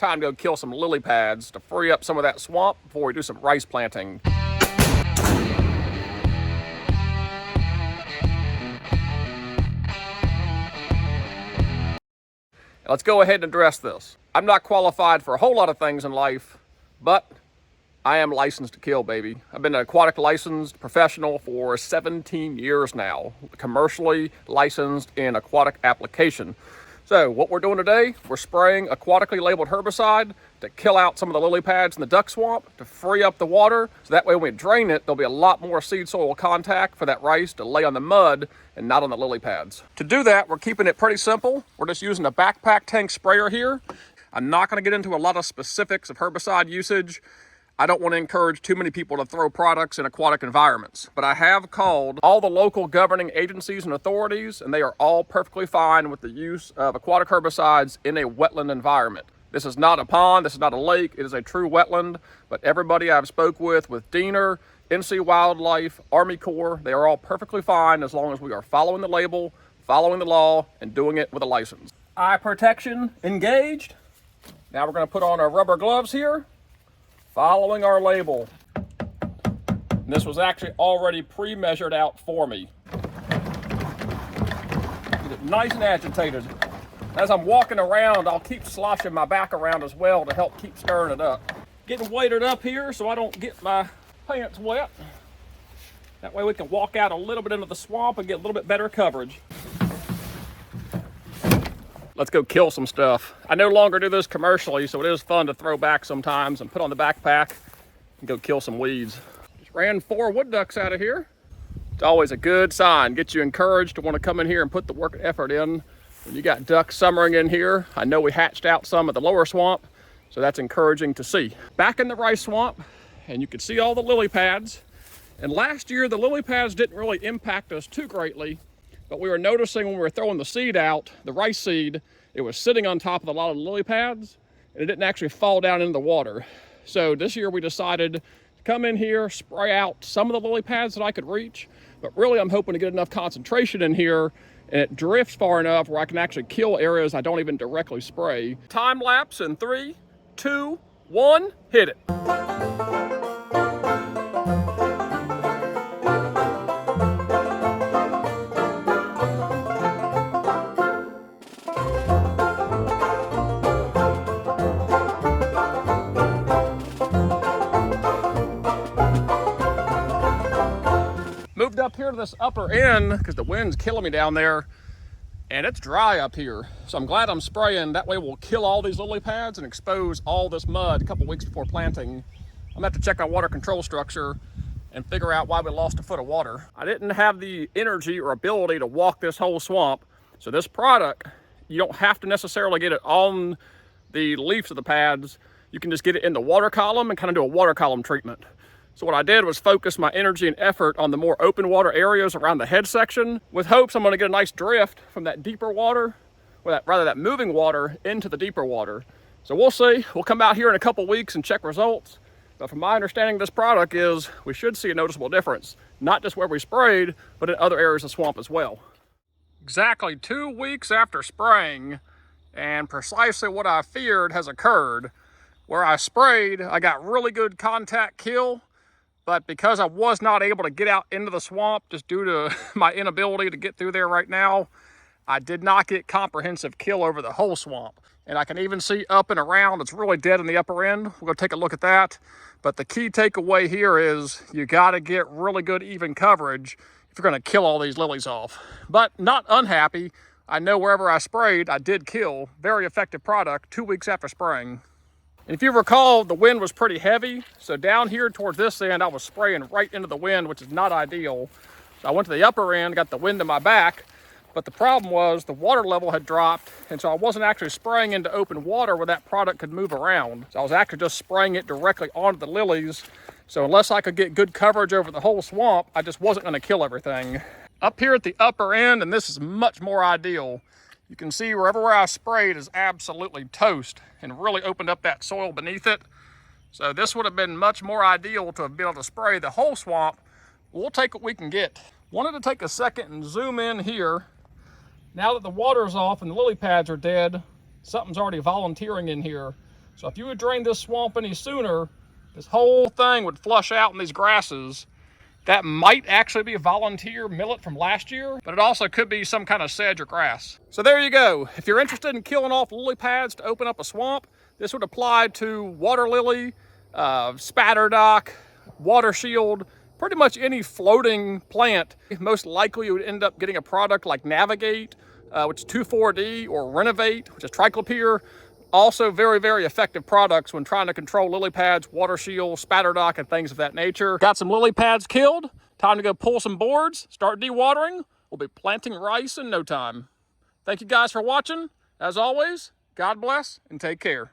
time to go kill some lily pads to free up some of that swamp before we do some rice planting. Let's go ahead and address this. I'm not qualified for a whole lot of things in life, but I am licensed to kill, baby. I've been an aquatic licensed professional for 17 years now, commercially licensed in aquatic application. So what we're doing today, we're spraying aquatically labeled herbicide to kill out some of the lily pads in the duck swamp, to free up the water, so that way when we drain it, there'll be a lot more seed soil contact for that rice to lay on the mud and not on the lily pads. To do that, we're keeping it pretty simple. We're just using a backpack tank sprayer here. I'm not gonna get into a lot of specifics of herbicide usage. I don't want to encourage too many people to throw products in aquatic environments, but I have called all the local governing agencies and authorities, and they are all perfectly fine with the use of aquatic herbicides in a wetland environment. This is not a pond, this is not a lake, it is a true wetland, but everybody I've spoke with Diener, NC Wildlife, Army Corps, they are all perfectly fine as long as we are following the label, following the law, and doing it with a license. Eye protection engaged. Now we're going to put on our rubber gloves here, following our label. And this was actually already pre-measured out for me. Get it nice and agitated. As I'm walking around, I'll keep sloshing my back around as well to help keep stirring it up. Getting weighted up here so I don't get my pants wet. That way we can walk out a little bit into the swamp and get a little bit better coverage. Let's go kill some stuff. I no longer do this commercially, so it is fun to throw back sometimes and put on the backpack and go kill some weeds. Just ran 4 wood ducks out of here. It's always a good sign. Gets you encouraged to want to come in here and put the work and effort in. When you got ducks summering in here, I know we hatched out some at the lower swamp, so that's encouraging to see. Back in the rice swamp, and you can see all the lily pads. And last year, the lily pads didn't really impact us too greatly. But we were noticing when we were throwing the seed out, the rice seed, it was sitting on top of a lot of the lily pads, and it didn't actually fall down into the water. So this year we decided to come in here, spray out some of the lily pads that I could reach, but really I'm hoping to get enough concentration in here and it drifts far enough where I can actually kill areas I don't even directly spray. Time lapse in 3, 2, 1, hit it. Moved up here to this upper end because the wind's killing me down there and it's dry up here. So I'm glad I'm spraying. That way we'll kill all these lily pads and expose all this mud a couple weeks before planting. I'm gonna have to check our water control structure and figure out why we lost a foot of water. I didn't have the energy or ability to walk this whole swamp. So this product, you don't have to necessarily get it on the leaves of the pads. You can just get it in the water column and kind of do a water column treatment. So what I did was focus my energy and effort on the more open water areas around the head section with hopes I'm gonna get a nice drift from that deeper water, or that moving water into the deeper water. So we'll see. We'll come out here in a couple weeks and check results. But from my understanding of this product is we should see a noticeable difference, not just where we sprayed, but in other areas of the swamp as well. Exactly 2 weeks after spraying, and precisely what I feared has occurred. Where I sprayed, I got really good contact kill, but because I was not able to get out into the swamp just due to my inability to get through there right now, I did not get comprehensive kill over the whole swamp. And I can even see up and around, it's really dead in the upper end. We're gonna take a look at that. But the key takeaway here is you gotta get really good even coverage if you're gonna kill all these lilies off. But not unhappy. I know wherever I sprayed, I did kill. Very effective product 2 weeks after spraying. And if you recall, the wind was pretty heavy. So down here towards this end, I was spraying right into the wind, which is not ideal. So I went to the upper end, got the wind in my back, but the problem was the water level had dropped, and so I wasn't actually spraying into open water where that product could move around. So I was actually just spraying it directly onto the lilies. So unless I could get good coverage over the whole swamp, I just wasn't gonna kill everything. Up here at the upper end, and this is much more ideal, you can see where I sprayed is absolutely toast and really opened up that soil beneath it. So this would have been much more ideal to have been able to spray the whole swamp. We'll take what we can get. Wanted to take a second and zoom in here. Now that the water's off and the lily pads are dead, something's already volunteering in here. So if you would drain this swamp any sooner, this whole thing would flush out in these grasses. That might actually be a volunteer millet from last year, but it also could be some kind of sedge or grass. So there you go. If you're interested in killing off lily pads to open up a swamp, this would apply to water lily, spatterdock, water shield, pretty much any floating plant. Most likely you would end up getting a product like Navigate, which is 2,4-D, or Renovate, which is triclopyr. Also very, very effective products when trying to control lily pads, water shield, spatterdock, and things of that nature. Got some lily pads killed. Time to go pull some boards, start dewatering. We'll be planting rice in no time. Thank you guys for watching. As always, God bless and take care.